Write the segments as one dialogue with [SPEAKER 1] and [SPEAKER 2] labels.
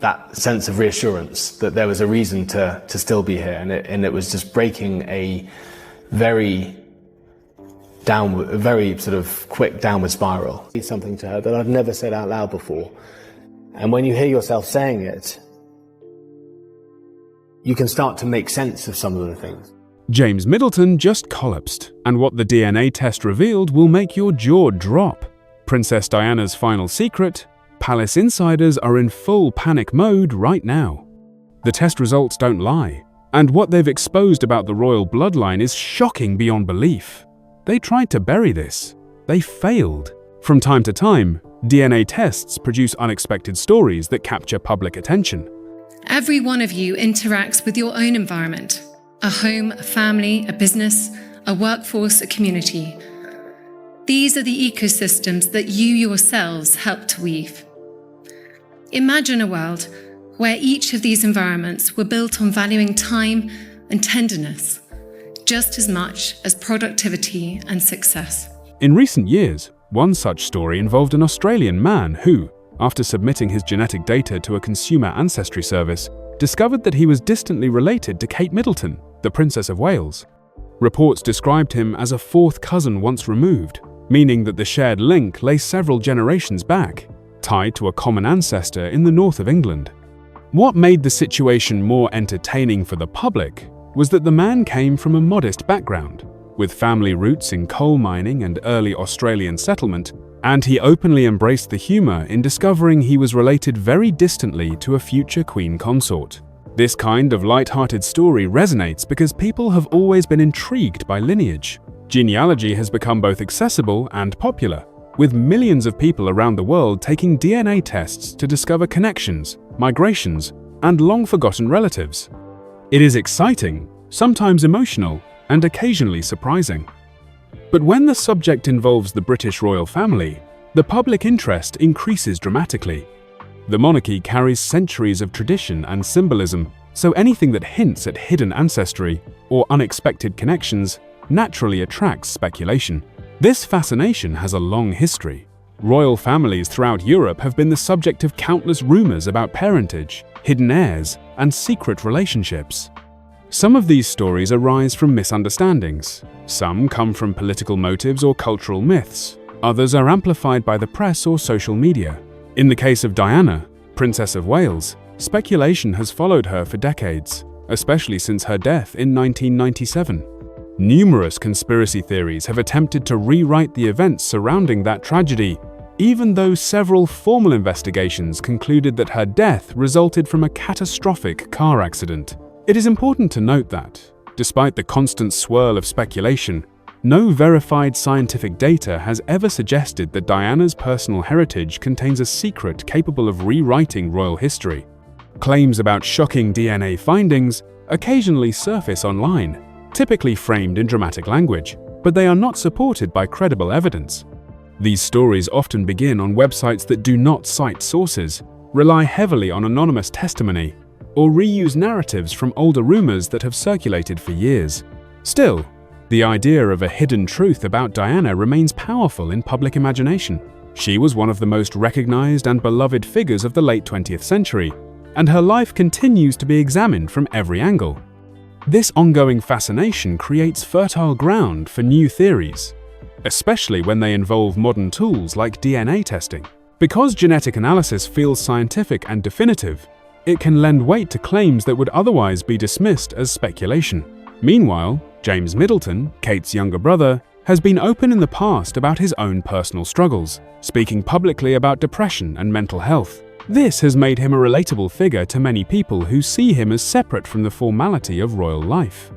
[SPEAKER 1] that sense of reassurance that there was a reason to still be here, and it was just breaking a very sort of quick downward spiral. It's something to her that I've never said out loud before, and when you hear yourself saying it, you can start to make sense of some of the things.
[SPEAKER 2] James Middleton just collapsed, and what the DNA test revealed will make your jaw drop. Princess Diana's final secret? Palace insiders are in full panic mode right now. The test results don't lie, and what they've exposed about the royal bloodline is shocking beyond belief. They tried to bury this. They failed. From time to time, DNA tests produce unexpected stories that capture public attention.
[SPEAKER 3] Every one of you interacts with your own environment. A home, a family, a business, a workforce, a community. These are the ecosystems that you yourselves help to weave. Imagine a world where each of these environments were built on valuing time and tenderness just as much as productivity and success.
[SPEAKER 2] In recent years, one such story involved an Australian man who, after submitting his genetic data to a consumer ancestry service, discovered that he was distantly related to Kate Middleton, the Princess of Wales. Reports described him as a fourth cousin once removed, meaning that the shared link lay several generations back, tied to a common ancestor in the north of England. What made the situation more entertaining for the public was that the man came from a modest background, with family roots in coal mining and early Australian settlement, and he openly embraced the humor in discovering he was related very distantly to a future queen consort. This kind of light-hearted story resonates because people have always been intrigued by lineage. Genealogy has become both accessible and popular, with millions of people around the world taking DNA tests to discover connections, migrations, and long-forgotten relatives. It is exciting, sometimes emotional, and occasionally surprising. But when the subject involves the British royal family, the public interest increases dramatically. The monarchy carries centuries of tradition and symbolism, so anything that hints at hidden ancestry or unexpected connections naturally attracts speculation. This fascination has a long history. Royal families throughout Europe have been the subject of countless rumors about parentage, hidden heirs, and secret relationships. Some of these stories arise from misunderstandings. Some come from political motives or cultural myths. Others are amplified by the press or social media. In the case of Diana, Princess of Wales, speculation has followed her for decades, especially since her death in 1997. Numerous conspiracy theories have attempted to rewrite the events surrounding that tragedy, even though several formal investigations concluded that her death resulted from a catastrophic car accident. It is important to note that, despite the constant swirl of speculation, no verified scientific data has ever suggested that Diana's personal heritage contains a secret capable of rewriting royal history. Claims about shocking DNA findings occasionally surface online, typically framed in dramatic language, but they are not supported by credible evidence. These stories often begin on websites that do not cite sources, rely heavily on anonymous testimony, or reuse narratives from older rumors that have circulated for years. Still, the idea of a hidden truth about Diana remains powerful in public imagination. She was one of the most recognized and beloved figures of the late 20th century, and her life continues to be examined from every angle. This ongoing fascination creates fertile ground for new theories, especially when they involve modern tools like DNA testing. Because genetic analysis feels scientific and definitive, it can lend weight to claims that would otherwise be dismissed as speculation. Meanwhile, James Middleton, Kate's younger brother, has been open in the past about his own personal struggles, speaking publicly about depression and mental health. This has made him a relatable figure to many people who see him as separate from the formality of royal life.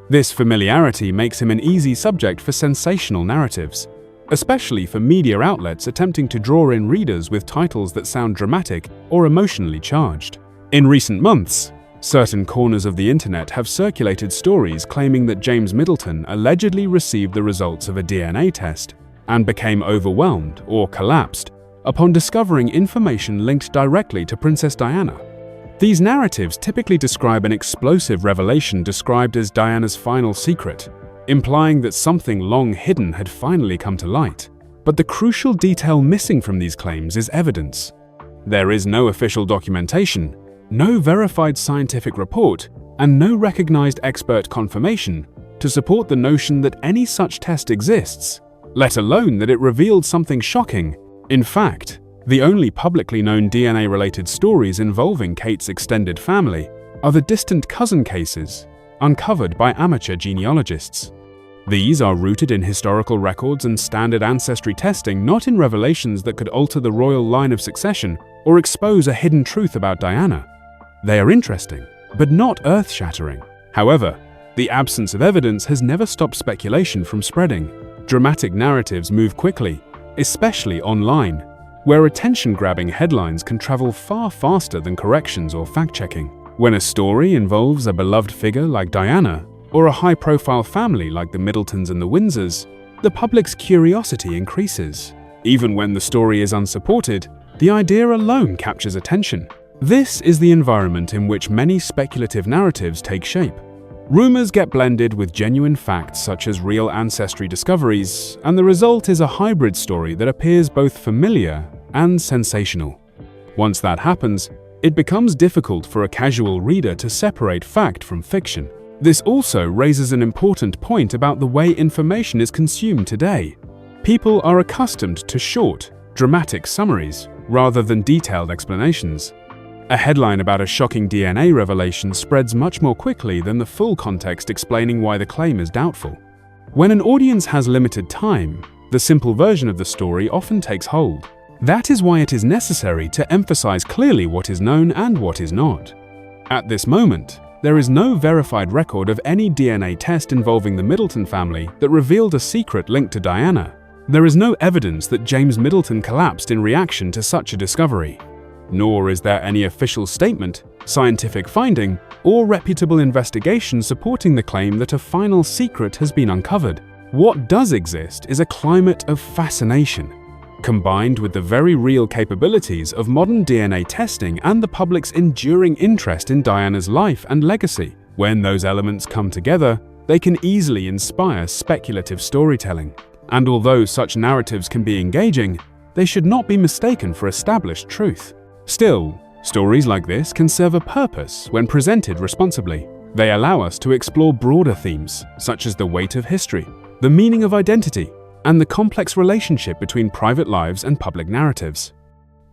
[SPEAKER 2] This familiarity makes him an easy subject for sensational narratives, especially for media outlets attempting to draw in readers with titles that sound dramatic or emotionally charged. In recent months, certain corners of the internet have circulated stories claiming that James Middleton allegedly received the results of a DNA test and became overwhelmed or collapsed upon discovering information linked directly to Princess Diana. These narratives typically describe an explosive revelation described as Diana's final secret, implying that something long hidden had finally come to light. But the crucial detail missing from these claims is evidence. There is no official documentation, no verified scientific report, and no recognized expert confirmation to support the notion that any such test exists, let alone that it revealed something shocking. In fact, the only publicly known DNA-related stories involving Kate's extended family are the distant cousin cases uncovered by amateur genealogists. These are rooted in historical records and standard ancestry testing, not in revelations that could alter the royal line of succession or expose a hidden truth about Diana. They are interesting, but not earth-shattering. However, the absence of evidence has never stopped speculation from spreading. Dramatic narratives move quickly, especially online, where attention-grabbing headlines can travel far faster than corrections or fact-checking. When a story involves a beloved figure like Diana, or a high-profile family like the Middletons and the Windsors, the public's curiosity increases. Even when the story is unsupported, the idea alone captures attention. This is the environment in which many speculative narratives take shape. Rumors get blended with genuine facts such as real ancestry discoveries, and the result is a hybrid story that appears both familiar and sensational. Once that happens, it becomes difficult for a casual reader to separate fact from fiction. This also raises an important point about the way information is consumed today. People are accustomed to short, dramatic summaries rather than detailed explanations. A headline about a shocking DNA revelation spreads much more quickly than the full context explaining why the claim is doubtful. When an audience has limited time, the simple version of the story often takes hold. That is why it is necessary to emphasize clearly what is known and what is not. At this moment, there is no verified record of any DNA test involving the Middleton family that revealed a secret link to Diana. There is no evidence that James Middleton collapsed in reaction to such a discovery. Nor is there any official statement, scientific finding, or reputable investigation supporting the claim that a final secret has been uncovered. What does exist is a climate of fascination, combined with the very real capabilities of modern DNA testing and the public's enduring interest in Diana's life and legacy. When those elements come together, they can easily inspire speculative storytelling. And although such narratives can be engaging, they should not be mistaken for established truth. Still, stories like this can serve a purpose when presented responsibly. They allow us to explore broader themes, such as the weight of history, the meaning of identity, and the complex relationship between private lives and public narratives.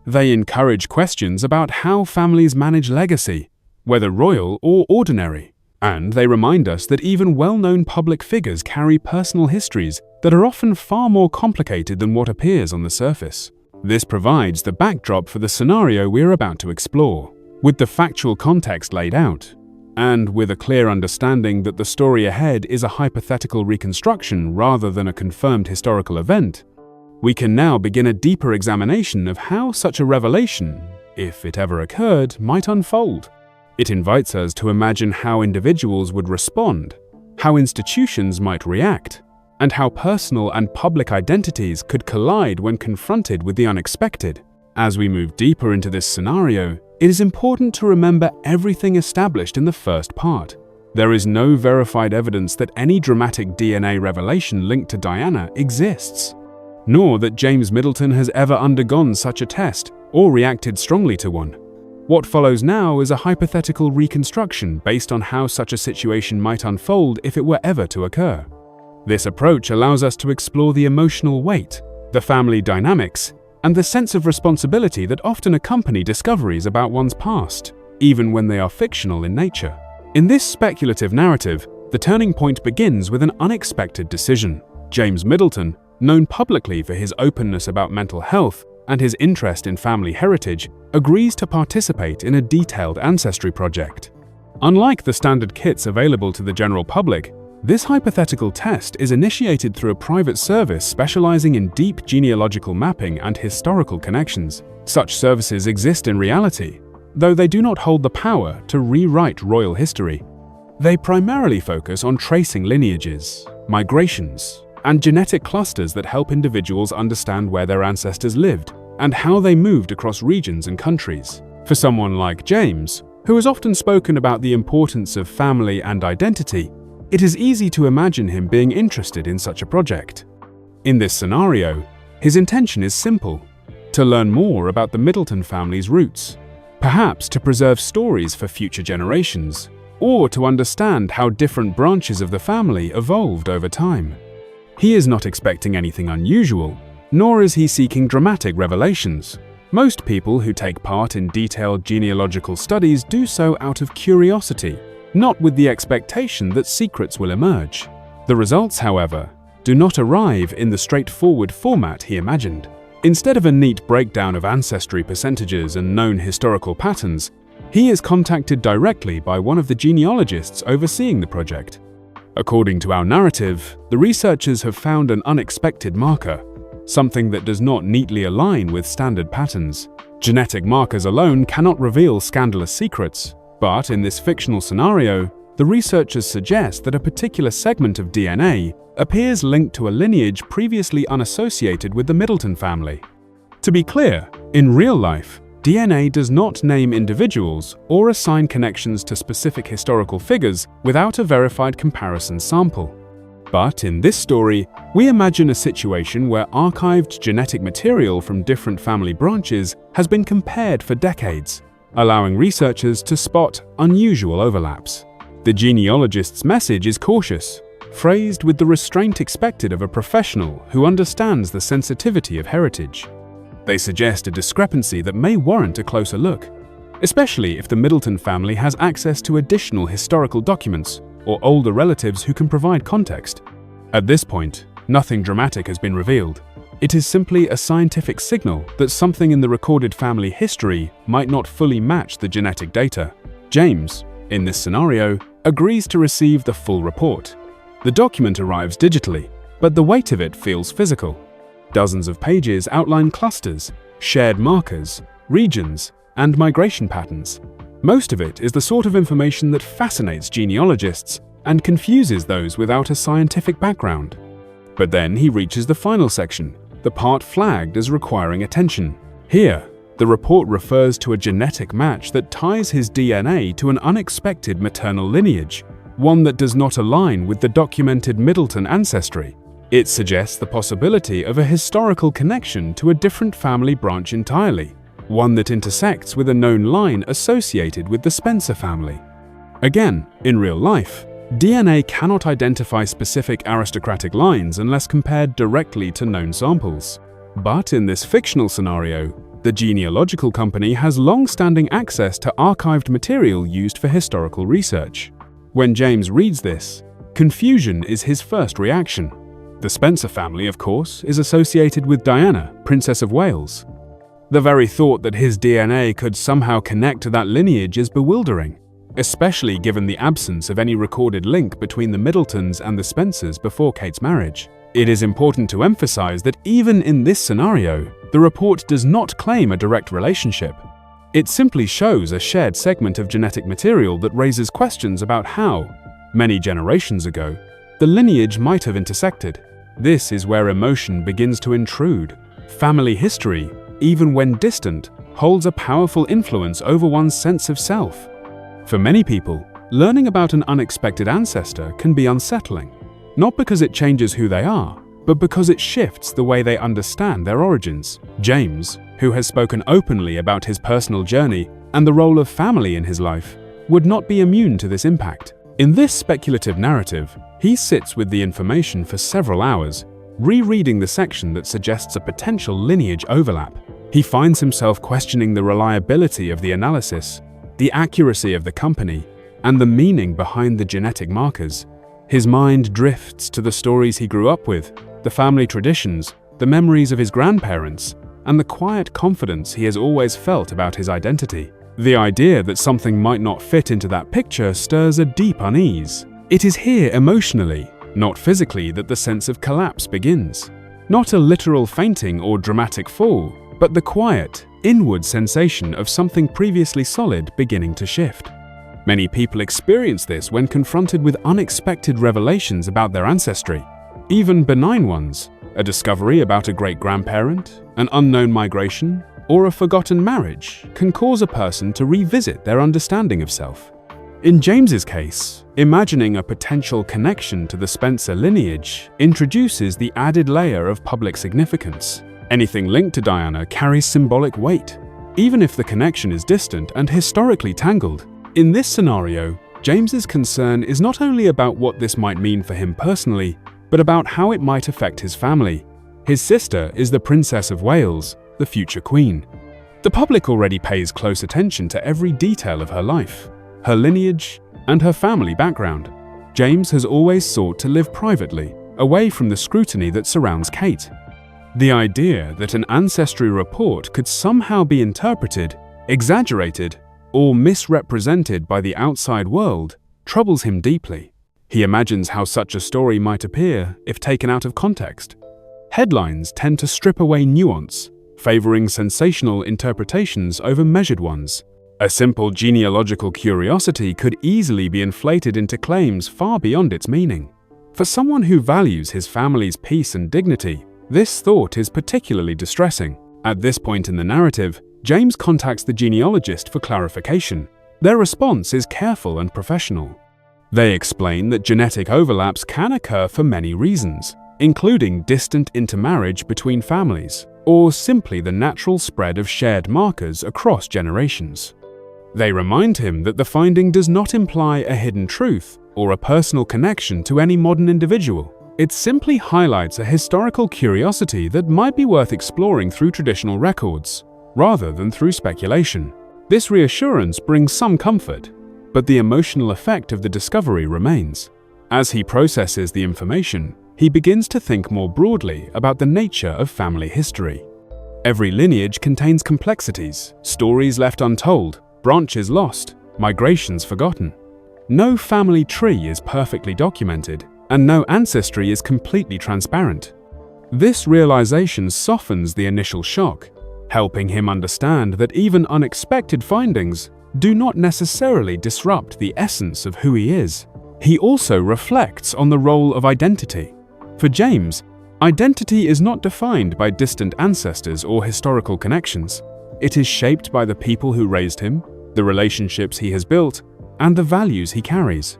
[SPEAKER 2] They encourage questions about how families manage legacy, whether royal or ordinary, and they remind us that even well-known public figures carry personal histories that are often far more complicated than what appears on the surface. This provides the backdrop for the scenario we're about to explore, with the factual context laid out, and with a clear understanding that the story ahead is a hypothetical reconstruction rather than a confirmed historical event. We can now begin a deeper examination of how such a revelation, if it ever occurred, might unfold. It invites us to imagine how individuals would respond, how institutions might react, and how personal and public identities could collide when confronted with the unexpected. As we move deeper into this scenario, it is important to remember everything established in the first part. There is no verified evidence that any dramatic DNA revelation linked to Diana exists, nor that James Middleton has ever undergone such a test or reacted strongly to one. What follows now is a hypothetical reconstruction based on how such a situation might unfold if it were ever to occur. This approach allows us to explore the emotional weight, the family dynamics, and the sense of responsibility that often accompany discoveries about one's past, even when they are fictional in nature. In this speculative narrative, the turning point begins with an unexpected decision. James Middleton, known publicly for his openness about mental health and his interest in family heritage, agrees to participate in a detailed ancestry project. Unlike the standard kits available to the general public, this hypothetical test is initiated through a private service specializing in deep genealogical mapping and historical connections. Such services exist in reality, though they do not hold the power to rewrite royal history. They primarily focus on tracing lineages, migrations, and genetic clusters that help individuals understand where their ancestors lived and how they moved across regions and countries. For someone like James, who has often spoken about the importance of family and identity, it is easy to imagine him being interested in such a project. In this scenario, his intention is simple: to learn more about the Middleton family's roots, perhaps to preserve stories for future generations, or to understand how different branches of the family evolved over time. He is not expecting anything unusual, nor is he seeking dramatic revelations. Most people who take part in detailed genealogical studies do so out of curiosity, not with the expectation that secrets will emerge. The results, however, do not arrive in the straightforward format he imagined. Instead of a neat breakdown of ancestry percentages and known historical patterns, he is contacted directly by one of the genealogists overseeing the project. According to our narrative, the researchers have found an unexpected marker, something that does not neatly align with standard patterns. Genetic markers alone cannot reveal scandalous secrets, but in this fictional scenario, the researchers suggest that a particular segment of DNA appears linked to a lineage previously unassociated with the Middleton family. To be clear, in real life, DNA does not name individuals or assign connections to specific historical figures without a verified comparison sample. But in this story, we imagine a situation where archived genetic material from different family branches has been compared for decades, allowing researchers to spot unusual overlaps. The genealogist's message is cautious, phrased with the restraint expected of a professional who understands the sensitivity of heritage. They suggest a discrepancy that may warrant a closer look, especially if the Middleton family has access to additional historical documents or older relatives who can provide context. At this point, nothing dramatic has been revealed. It is simply a scientific signal that something in the recorded family history might not fully match the genetic data. James, in this scenario, agrees to receive the full report. The document arrives digitally, but the weight of it feels physical. Dozens of pages outline clusters, shared markers, regions, and migration patterns. Most of it is the sort of information that fascinates genealogists and confuses those without a scientific background. But then he reaches the final section, the part flagged as requiring attention. Here, the report refers to a genetic match that ties his DNA to an unexpected maternal lineage, one that does not align with the documented Middleton ancestry. It suggests the possibility of a historical connection to a different family branch entirely, one that intersects with a known line associated with the Spencer family. Again, in real life, DNA cannot identify specific aristocratic lines unless compared directly to known samples. But in this fictional scenario, the genealogical company has long-standing access to archived material used for historical research. When James reads this, confusion is his first reaction. The Spencer family, of course, is associated with Diana, Princess of Wales. The very thought that his DNA could somehow connect to that lineage is bewildering, especially given the absence of any recorded link between the Middletons and the Spencers before Kate's marriage. It is important to emphasize that even in this scenario, the report does not claim a direct relationship. It simply shows a shared segment of genetic material that raises questions about how, many generations ago, the lineage might have intersected. This is where emotion begins to intrude. Family history, even when distant, holds a powerful influence over one's sense of self. For many people, learning about an unexpected ancestor can be unsettling, not because it changes who they are, but because it shifts the way they understand their origins. James, who has spoken openly about his personal journey and the role of family in his life, would not be immune to this impact. In this speculative narrative, he sits with the information for several hours, rereading the section that suggests a potential lineage overlap. He finds himself questioning the reliability of the analysis, the accuracy of the company, and the meaning behind the genetic markers. His mind drifts to the stories he grew up with, the family traditions, the memories of his grandparents, and the quiet confidence he has always felt about his identity. The idea that something might not fit into that picture stirs a deep unease. It is here emotionally, not physically, that the sense of collapse begins. Not a literal fainting or dramatic fall, but the quiet, inward sensation of something previously solid beginning to shift. Many people experience this when confronted with unexpected revelations about their ancestry, even benign ones, a discovery about a great-grandparent, an unknown migration, or a forgotten marriage can cause a person to revisit their understanding of self. In James's case, imagining a potential connection to the Spencer lineage introduces the added layer of public significance. Anything linked to Diana carries symbolic weight, even if the connection is distant and historically tangled. In this scenario, James's concern is not only about what this might mean for him personally, but about how it might affect his family. His sister is the Princess of Wales, the future queen. The public already pays close attention to every detail of her life, her lineage, and her family background. James has always sought to live privately, away from the scrutiny that surrounds Kate. The idea that an ancestry report could somehow be interpreted, exaggerated, or misrepresented by the outside world troubles him deeply. He imagines how such a story might appear if taken out of context. Headlines tend to strip away nuance, favoring sensational interpretations over measured ones. A simple genealogical curiosity could easily be inflated into claims far beyond its meaning. For someone who values his family's peace and dignity, this thought is particularly distressing. At this point in the narrative, James contacts the genealogist for clarification. Their response is careful and professional. They explain that genetic overlaps can occur for many reasons, including distant intermarriage between families, or simply the natural spread of shared markers across generations. They remind him that the finding does not imply a hidden truth or a personal connection to any modern individual. It simply highlights a historical curiosity that might be worth exploring through traditional records, rather than through speculation. This reassurance brings some comfort, but the emotional effect of the discovery remains. As he processes the information, he begins to think more broadly about the nature of family history. Every lineage contains complexities, stories left untold, branches lost, migrations forgotten. No family tree is perfectly documented, and no ancestry is completely transparent. This realization softens the initial shock, helping him understand that even unexpected findings do not necessarily disrupt the essence of who he is. He also reflects on the role of identity. For James, identity is not defined by distant ancestors or historical connections. It is shaped by the people who raised him, the relationships he has built, and the values he carries.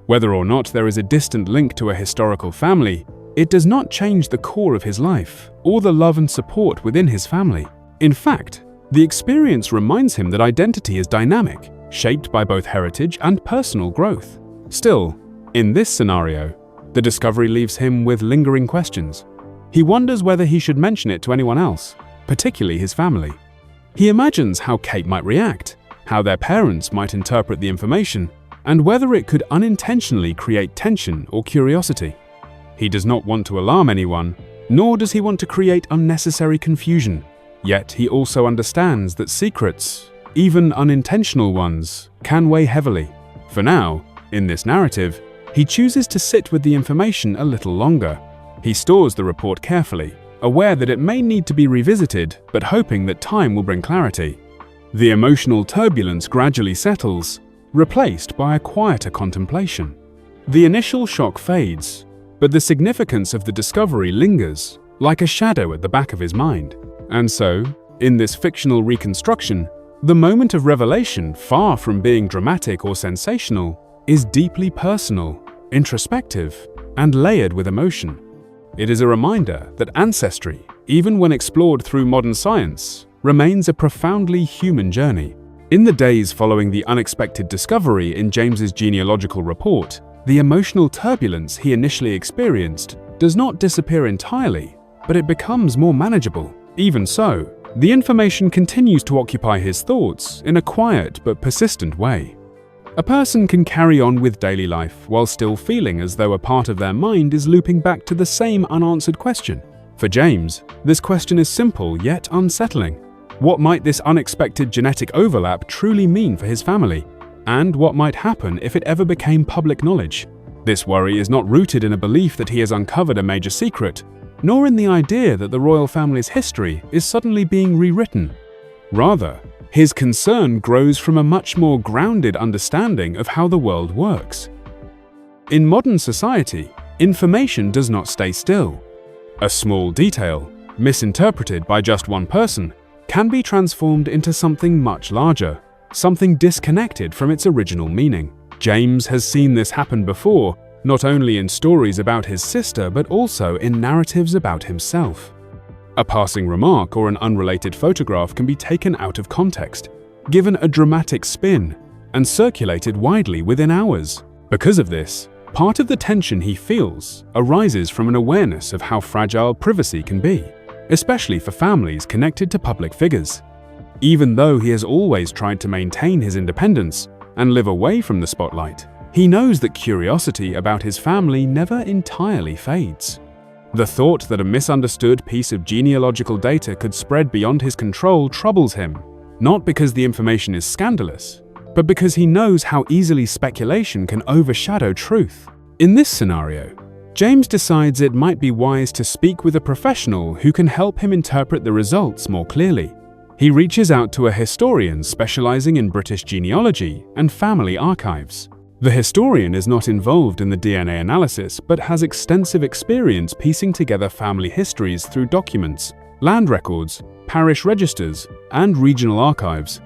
[SPEAKER 2] Whether or not there is a distant link to a historical family, it does not change the core of his life or the love and support within his family. In fact, the experience reminds him that identity is dynamic, shaped by both heritage and personal growth. Still, in this scenario, the discovery leaves him with lingering questions. He wonders whether he should mention it to anyone else, particularly his family. He imagines how Kate might react, how their parents might interpret the information, and whether it could unintentionally create tension or curiosity. He does not want to alarm anyone, nor does he want to create unnecessary confusion. Yet he also understands that secrets, even unintentional ones, can weigh heavily. For now, in this narrative, he chooses to sit with the information a little longer. He stores the report carefully, aware that it may need to be revisited, but hoping that time will bring clarity. The emotional turbulence gradually settles, replaced by a quieter contemplation. The initial shock fades, but the significance of the discovery lingers, like a shadow at the back of his mind. And so, in this fictional reconstruction, the moment of revelation, far from being dramatic or sensational, is deeply personal, introspective, and layered with emotion. It is a reminder that ancestry, even when explored through modern science, remains a profoundly human journey. In the days following the unexpected discovery in James's genealogical report, the emotional turbulence he initially experienced does not disappear entirely, but it becomes more manageable. Even so, the information continues to occupy his thoughts in a quiet but persistent way. A person can carry on with daily life while still feeling as though a part of their mind is looping back to the same unanswered question. For James, this question is simple yet unsettling. What might this unexpected genetic overlap truly mean for his family? And what might happen if it ever became public knowledge? This worry is not rooted in a belief that he has uncovered a major secret, nor in the idea that the royal family's history is suddenly being rewritten. Rather, his concern grows from a much more grounded understanding of how the world works. In modern society, information does not stay still. A small detail, misinterpreted by just one person, can be transformed into something much larger, something disconnected from its original meaning. James has seen this happen before, not only in stories about his sister but also in narratives about himself. A passing remark or an unrelated photograph can be taken out of context, given a dramatic spin, and circulated widely within hours. Because of this, part of the tension he feels arises from an awareness of how fragile privacy can be, especially for families connected to public figures. Even though he has always tried to maintain his independence and live away from the spotlight, he knows that curiosity about his family never entirely fades. The thought that a misunderstood piece of genealogical data could spread beyond his control troubles him, not because the information is scandalous, but because he knows how easily speculation can overshadow truth. In this scenario, James decides it might be wise to speak with a professional who can help him interpret the results more clearly. He reaches out to a historian specializing in British genealogy and family archives. The historian is not involved in the DNA analysis, but has extensive experience piecing together family histories through documents, land records, parish registers, and regional archives.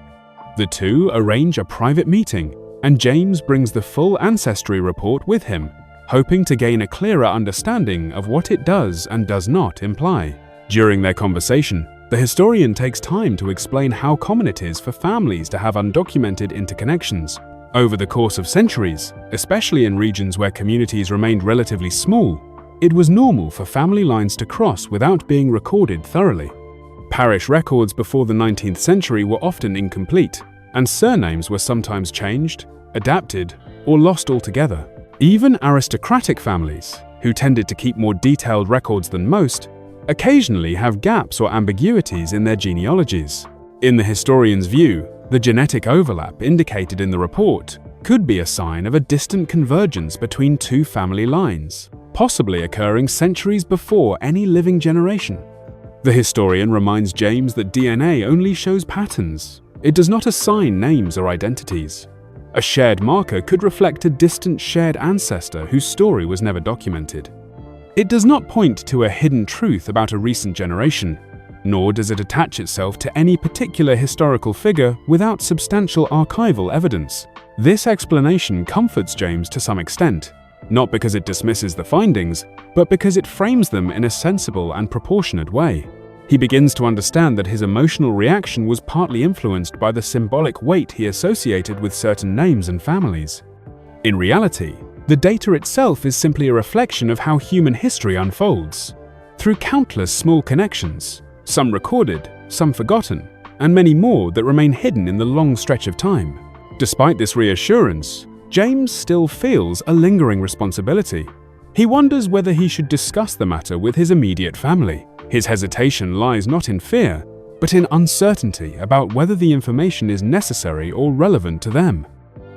[SPEAKER 2] The two arrange a private meeting, and James brings the full ancestry report with him, hoping to gain a clearer understanding of what it does and does not imply. During their conversation, the historian takes time to explain how common it is for families to have undocumented interconnections. Over the course of centuries, especially in regions where communities remained relatively small, it was normal for family lines to cross without being recorded thoroughly. Parish records before the 19th century were often incomplete, and surnames were sometimes changed, adapted, or lost altogether. Even aristocratic families, who tended to keep more detailed records than most, occasionally have gaps or ambiguities in their genealogies. In the historian's view, the genetic overlap indicated in the report could be a sign of a distant convergence between two family lines, possibly occurring centuries before any living generation. The historian reminds James that DNA only shows patterns. It does not assign names or identities. A shared marker could reflect a distant shared ancestor whose story was never documented. It does not point to a hidden truth about a recent generation, nor does it attach itself to any particular historical figure without substantial archival evidence. This explanation comforts James to some extent, not because it dismisses the findings, but because it frames them in a sensible and proportionate way. He begins to understand that his emotional reaction was partly influenced by the symbolic weight he associated with certain names and families. In reality, the data itself is simply a reflection of how human history unfolds, through countless small connections, some recorded, some forgotten, and many more that remain hidden in the long stretch of time. Despite this reassurance, James still feels a lingering responsibility. He wonders whether he should discuss the matter with his immediate family. His hesitation lies not in fear, but in uncertainty about whether the information is necessary or relevant to them.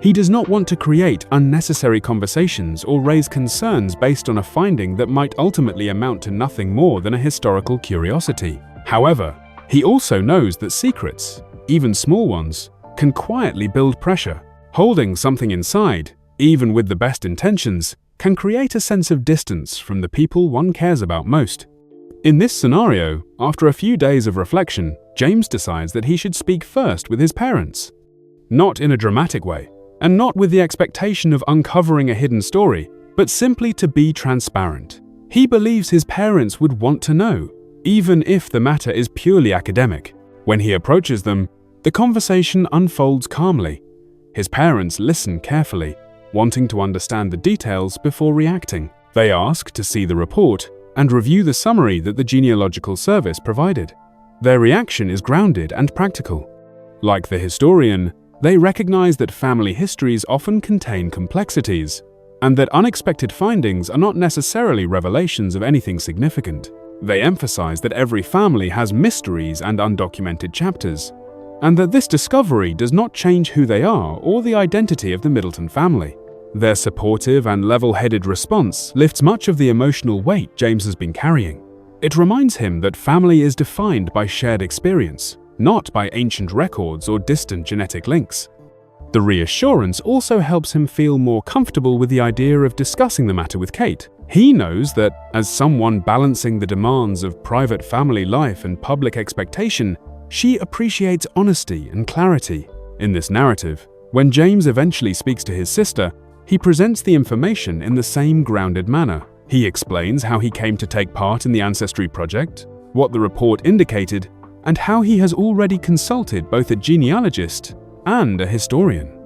[SPEAKER 2] He does not want to create unnecessary conversations or raise concerns based on a finding that might ultimately amount to nothing more than a historical curiosity. However, he also knows that secrets, even small ones, can quietly build pressure. Holding something inside, even with the best intentions, can create a sense of distance from the people one cares about most. In this scenario, after a few days of reflection, James decides that he should speak first with his parents. Not in a dramatic way, and not with the expectation of uncovering a hidden story, but simply to be transparent. He believes his parents would want to know, even if the matter is purely academic. When he approaches them, the conversation unfolds calmly. His parents listen carefully, wanting to understand the details before reacting. They ask to see the report and review the summary that the genealogical service provided. Their reaction is grounded and practical. Like the historian, they recognize that family histories often contain complexities, and that unexpected findings are not necessarily revelations of anything significant. They emphasize that every family has mysteries and undocumented chapters, and that this discovery does not change who they are or the identity of the Middleton family. Their supportive and level-headed response lifts much of the emotional weight James has been carrying. It reminds him that family is defined by shared experience, not by ancient records or distant genetic links. The reassurance also helps him feel more comfortable with the idea of discussing the matter with Kate. He knows that, as someone balancing the demands of private family life and public expectation, she appreciates honesty and clarity. In this narrative, when James eventually speaks to his sister, he presents the information in the same grounded manner. He explains how he came to take part in the Ancestry project, what the report indicated, and how he has already consulted both a genealogist and a historian.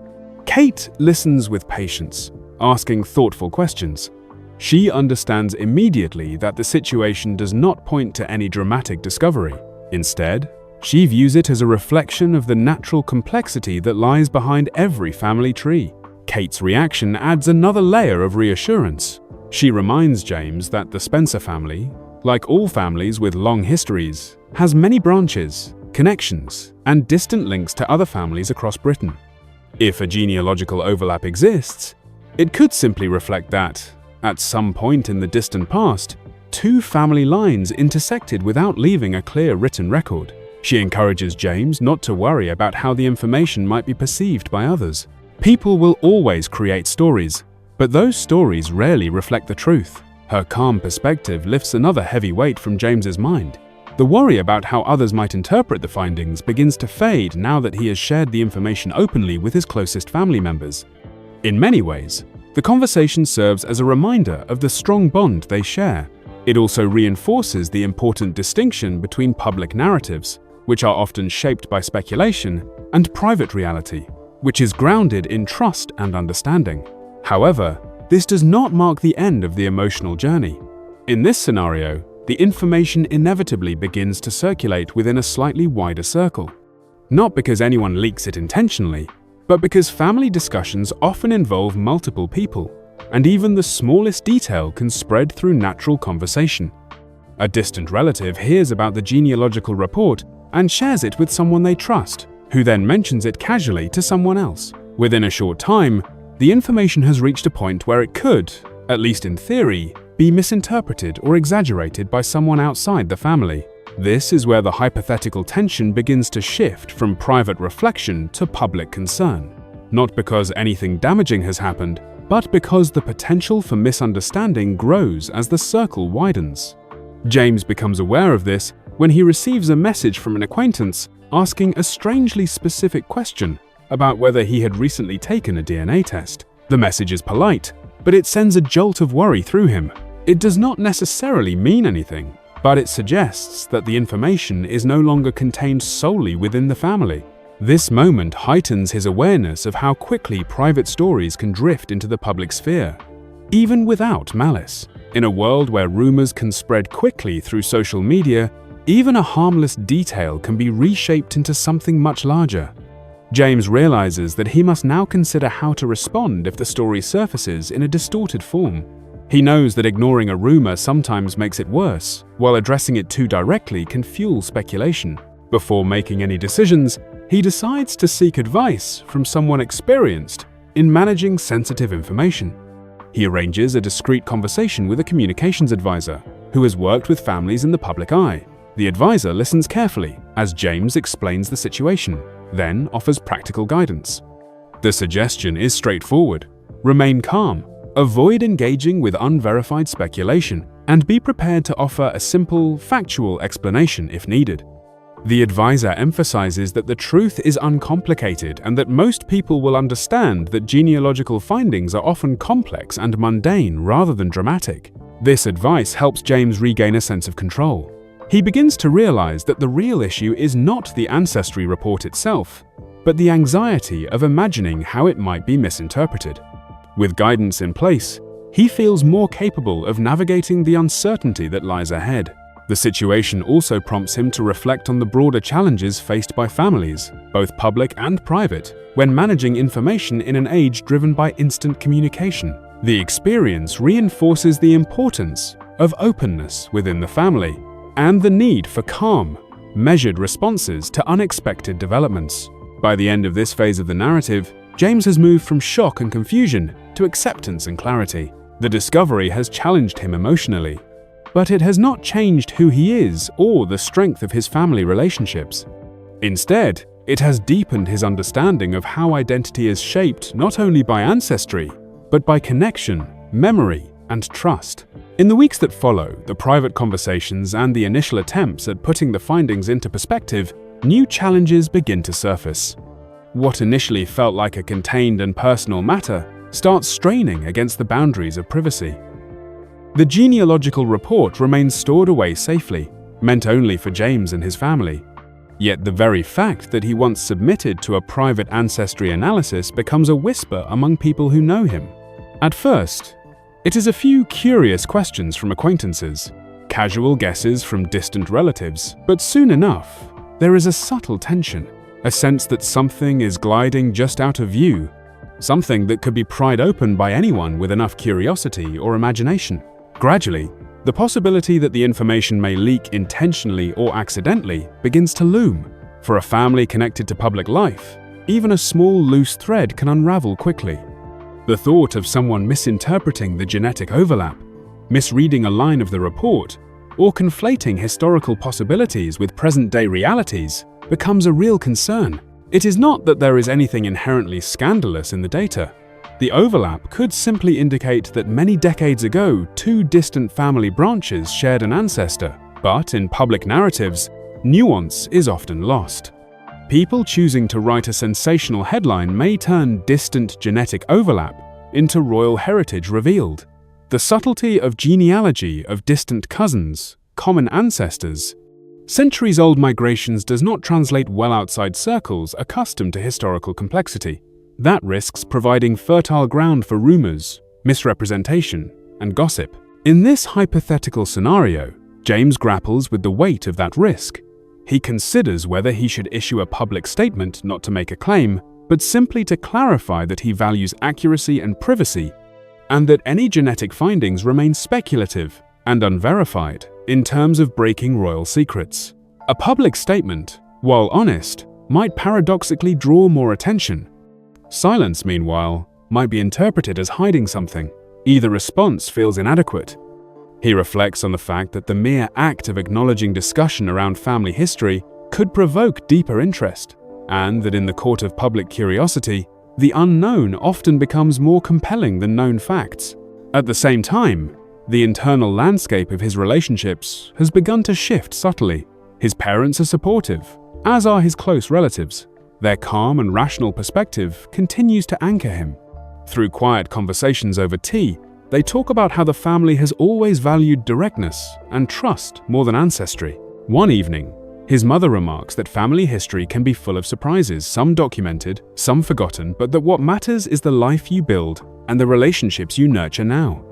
[SPEAKER 2] Kate listens with patience, asking thoughtful questions. She understands immediately that the situation does not point to any dramatic discovery. Instead, she views it as a reflection of the natural complexity that lies behind every family tree. Kate's reaction adds another layer of reassurance. She reminds James that the Spencer family, like all families with long histories, has many branches, connections, and distant links to other families across Britain. If a genealogical overlap exists, it could simply reflect that, at some point in the distant past, two family lines intersected without leaving a clear written record. She encourages James not to worry about how the information might be perceived by others. People will always create stories, but those stories rarely reflect the truth. Her calm perspective lifts another heavy weight from James's mind. The worry about how others might interpret the findings begins to fade now that he has shared the information openly with his closest family members. In many ways, the conversation serves as a reminder of the strong bond they share. It also reinforces the important distinction between public narratives, which are often shaped by speculation, and private reality, which is grounded in trust and understanding. However, this does not mark the end of the emotional journey. In this scenario, the information inevitably begins to circulate within a slightly wider circle. Not because anyone leaks it intentionally, but because family discussions often involve multiple people, and even the smallest detail can spread through natural conversation. A distant relative hears about the genealogical report and shares it with someone they trust, who then mentions it casually to someone else. Within a short time, the information has reached a point where it could, at least in theory, be misinterpreted or exaggerated by someone outside the family. This is where the hypothetical tension begins to shift from private reflection to public concern. Not because anything damaging has happened, but because the potential for misunderstanding grows as the circle widens. James becomes aware of this when he receives a message from an acquaintance asking a strangely specific question about whether he had recently taken a DNA test. The message is polite, but it sends a jolt of worry through him. It does not necessarily mean anything, but it suggests that the information is no longer contained solely within the family. This moment heightens his awareness of how quickly private stories can drift into the public sphere, even without malice. In a world where rumors can spread quickly through social media, even a harmless detail can be reshaped into something much larger. James realizes that he must now consider how to respond if the story surfaces in a distorted form. He knows that ignoring a rumor sometimes makes it worse, while addressing it too directly can fuel speculation. Before making any decisions, he decides to seek advice from someone experienced in managing sensitive information. He arranges a discreet conversation with a communications advisor who has worked with families in the public eye. The advisor listens carefully as James explains the situation, then offers practical guidance. The suggestion is straightforward: remain calm, avoid engaging with unverified speculation, and be prepared to offer a simple, factual explanation if needed. The advisor emphasizes that the truth is uncomplicated and that most people will understand that genealogical findings are often complex and mundane rather than dramatic. This advice helps James regain a sense of control. He begins to realize that the real issue is not the ancestry report itself, but the anxiety of imagining how it might be misinterpreted. With guidance in place, he feels more capable of navigating the uncertainty that lies ahead. The situation also prompts him to reflect on the broader challenges faced by families, both public and private, when managing information in an age driven by instant communication. The experience reinforces the importance of openness within the family and the need for calm, measured responses to unexpected developments. By the end of this phase of the narrative, James has moved from shock and confusion to acceptance and clarity. The discovery has challenged him emotionally, but it has not changed who he is or the strength of his family relationships. Instead, it has deepened his understanding of how identity is shaped not only by ancestry, but by connection, memory, and trust. In the weeks that follow, the private conversations and the initial attempts at putting the findings into perspective, new challenges begin to surface. What initially felt like a contained and personal matter starts straining against the boundaries of privacy. The genealogical report remains stored away safely, meant only for James and his family. Yet the very fact that he once submitted to a private ancestry analysis becomes a whisper among people who know him. At first, it is a few curious questions from acquaintances, casual guesses from distant relatives, but soon enough, there is a subtle tension, a sense that something is gliding just out of view, something that could be pried open by anyone with enough curiosity or imagination. Gradually, the possibility that the information may leak intentionally or accidentally begins to loom. For a family connected to public life, even a small loose thread can unravel quickly. The thought of someone misinterpreting the genetic overlap, misreading a line of the report, or conflating historical possibilities with present-day realities becomes a real concern. It is not that there is anything inherently scandalous in the data. The overlap could simply indicate that many decades ago, two distant family branches shared an ancestor, but in public narratives, nuance is often lost. People choosing to write a sensational headline may turn distant genetic overlap into royal heritage revealed. The subtlety of genealogy of distant cousins, common ancestors. Centuries-old migrations does not translate well outside circles accustomed to historical complexity. That risks providing fertile ground for rumors, misrepresentation, and gossip. In this hypothetical scenario, James grapples with the weight of that risk. He considers whether he should issue a public statement not to make a claim, but simply to clarify that he values accuracy and privacy, and that any genetic findings remain speculative and unverified in terms of breaking royal secrets. A public statement, while honest, might paradoxically draw more attention. Silence, meanwhile, might be interpreted as hiding something. Either response feels inadequate. He reflects on the fact that the mere act of acknowledging discussion around family history could provoke deeper interest, and that in the court of public curiosity, the unknown often becomes more compelling than known facts. At the same time, the internal landscape of his relationships has begun to shift subtly. His parents are supportive, as are his close relatives. Their calm and rational perspective continues to anchor him. Through quiet conversations over tea, they talk about how the family has always valued directness and trust more than ancestry. One evening, his mother remarks that family history can be full of surprises, some documented, some forgotten, but that what matters is the life you build and the relationships you nurture now.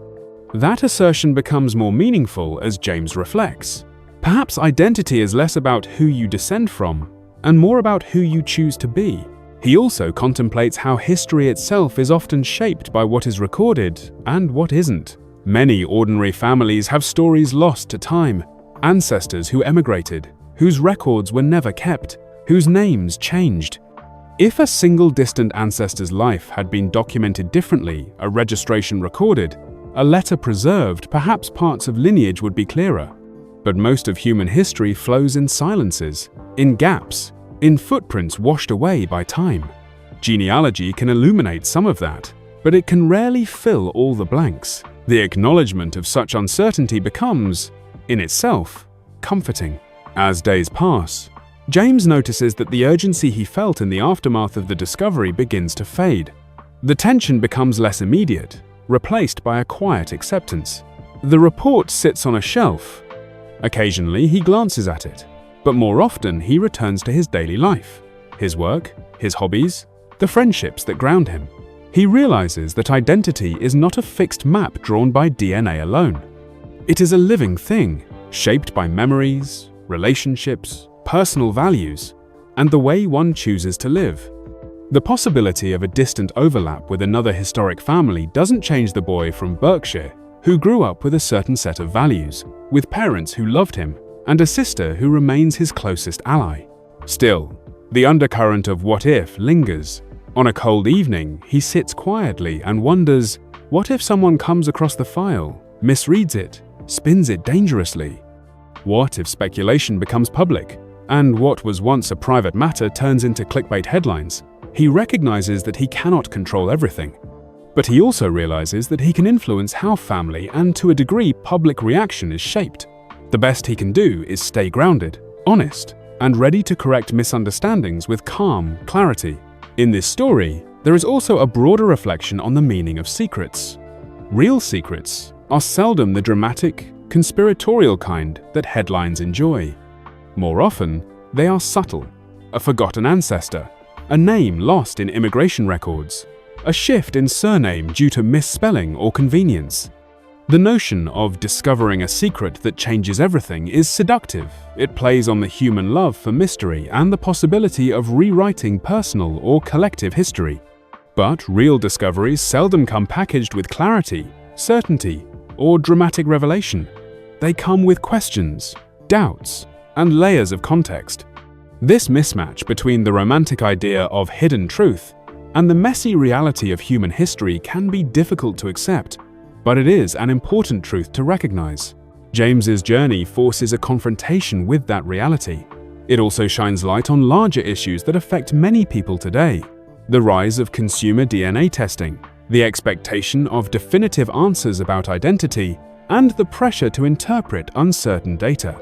[SPEAKER 2] That assertion becomes more meaningful as James reflects. Perhaps identity is less about who you descend from and more about who you choose to be. He also contemplates how history itself is often shaped by what is recorded and what isn't. Many ordinary families have stories lost to time, ancestors who emigrated, whose records were never kept, whose names changed. If a single distant ancestor's life had been documented differently, a registration recorded, a letter preserved, perhaps parts of lineage would be clearer. But most of human history flows in silences, in gaps, in footprints washed away by time. Genealogy can illuminate some of that, but it can rarely fill all the blanks. The acknowledgement of such uncertainty becomes, in itself, comforting. As days pass, James notices that the urgency he felt in the aftermath of the discovery begins to fade. The tension becomes less immediate, replaced by a quiet acceptance. The report sits on a shelf. Occasionally he glances at it, but more often he returns to his daily life, his work, his hobbies, the friendships that ground him. He realizes that identity is not a fixed map drawn by DNA alone. It is a living thing, shaped by memories, relationships, personal values, and the way one chooses to live. The possibility of a distant overlap with another historic family doesn't change the boy from Berkshire, who grew up with a certain set of values, with parents who loved him, and a sister who remains his closest ally. Still, the undercurrent of what if lingers. On a cold evening, he sits quietly and wonders, what if someone comes across the file, misreads it, spins it dangerously? What if speculation becomes public, and what was once a private matter turns into clickbait headlines? He recognizes that he cannot control everything. But he also realizes that he can influence how family and, to a degree, public reaction is shaped. The best he can do is stay grounded, honest, and ready to correct misunderstandings with calm clarity. In this story, there is also a broader reflection on the meaning of secrets. Real secrets are seldom the dramatic, conspiratorial kind that headlines enjoy. More often, they are subtle: a forgotten ancestor, a name lost in immigration records, a shift in surname due to misspelling or convenience. The notion of discovering a secret that changes everything is seductive. It plays on the human love for mystery and the possibility of rewriting personal or collective history. But real discoveries seldom come packaged with clarity, certainty, or dramatic revelation. They come with questions, doubts, and layers of context. This mismatch between the romantic idea of hidden truth and the messy reality of human history can be difficult to accept, but it is an important truth to recognize. James's journey forces a confrontation with that reality. It also shines light on larger issues that affect many people today: the rise of consumer DNA testing, the expectation of definitive answers about identity, and the pressure to interpret uncertain data.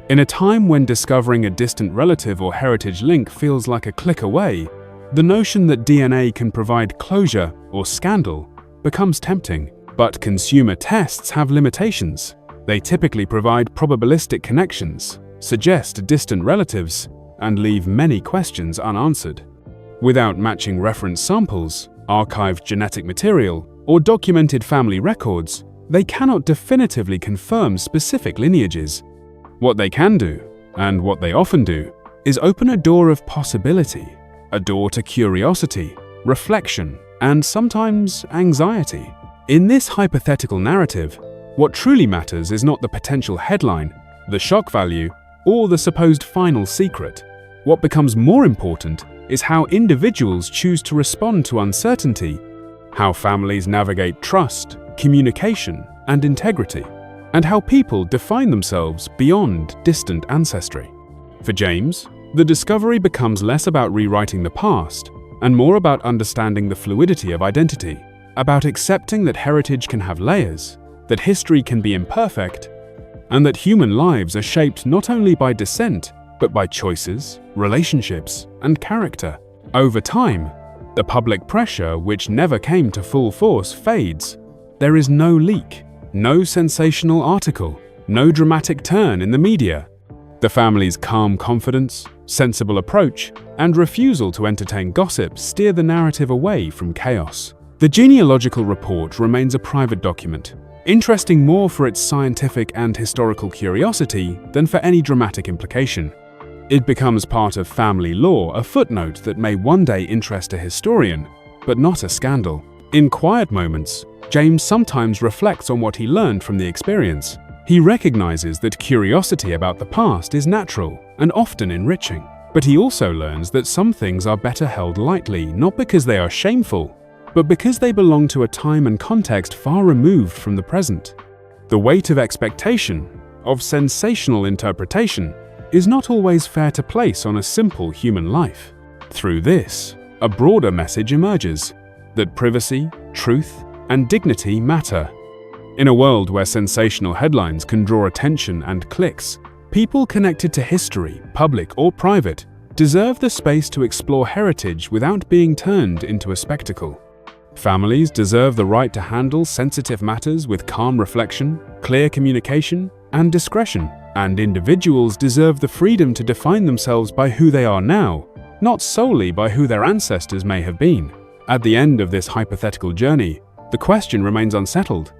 [SPEAKER 2] In a time when discovering a distant relative or heritage link feels like a click away, the notion that DNA can provide closure or scandal becomes tempting. But consumer tests have limitations. They typically provide probabilistic connections, suggest distant relatives, and leave many questions unanswered. Without matching reference samples, archived genetic material, or documented family records, they cannot definitively confirm specific lineages. What they can do, and what they often do, is open a door of possibility, a door to curiosity, reflection, and sometimes anxiety. In this hypothetical narrative, what truly matters is not the potential headline, the shock value, or the supposed final secret. What becomes more important is how individuals choose to respond to uncertainty, how families navigate trust, communication, and integrity, and how people define themselves beyond distant ancestry. For James, the discovery becomes less about rewriting the past and more about understanding the fluidity of identity, about accepting that heritage can have layers, that history can be imperfect, and that human lives are shaped not only by descent, but by choices, relationships, and character. Over time, the public pressure, which never came to full force, fades. There is no leak, no sensational article, no dramatic turn in the media. The family's calm confidence, sensible approach, and refusal to entertain gossip steer the narrative away from chaos. The genealogical report remains a private document, interesting more for its scientific and historical curiosity than for any dramatic implication. It becomes part of family lore, a footnote that may one day interest a historian, but not a scandal. In quiet moments, James sometimes reflects on what he learned from the experience. He recognizes that curiosity about the past is natural and often enriching, but he also learns that some things are better held lightly, not because they are shameful, but because they belong to a time and context far removed from the present. The weight of expectation, of sensational interpretation, is not always fair to place on a simple human life. Through this, a broader message emerges: that privacy, truth, and dignity matter. In a world where sensational headlines can draw attention and clicks, people connected to history, public or private, deserve the space to explore heritage without being turned into a spectacle. Families deserve the right to handle sensitive matters with calm reflection, clear communication, and discretion. And individuals deserve the freedom to define themselves by who they are now, not solely by who their ancestors may have been. At the end of this hypothetical journey, the question remains unsettled.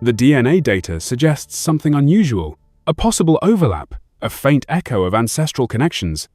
[SPEAKER 2] The DNA data suggests something unusual, a possible overlap, a faint echo of ancestral connections.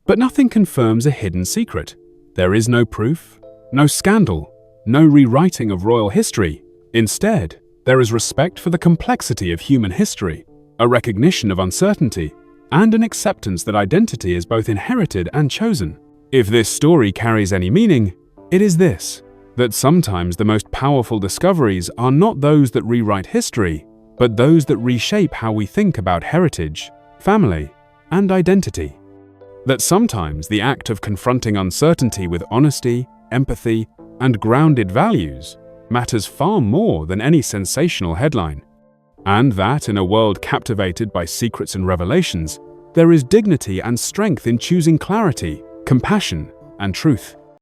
[SPEAKER 2] But nothing confirms a hidden secret. There is no proof, no scandal, no rewriting of royal history. Instead, there is respect for the complexity of human history, a recognition of uncertainty, and an acceptance that identity is both inherited and chosen. If this story carries any meaning, it is this: that sometimes the most powerful discoveries are not those that rewrite history, but those that reshape how we think about heritage, family, and identity. That sometimes the act of confronting uncertainty with honesty, empathy, and grounded values matters far more than any sensational headline. And that in a world captivated by secrets and revelations, there is dignity and strength in choosing clarity, compassion, and truth.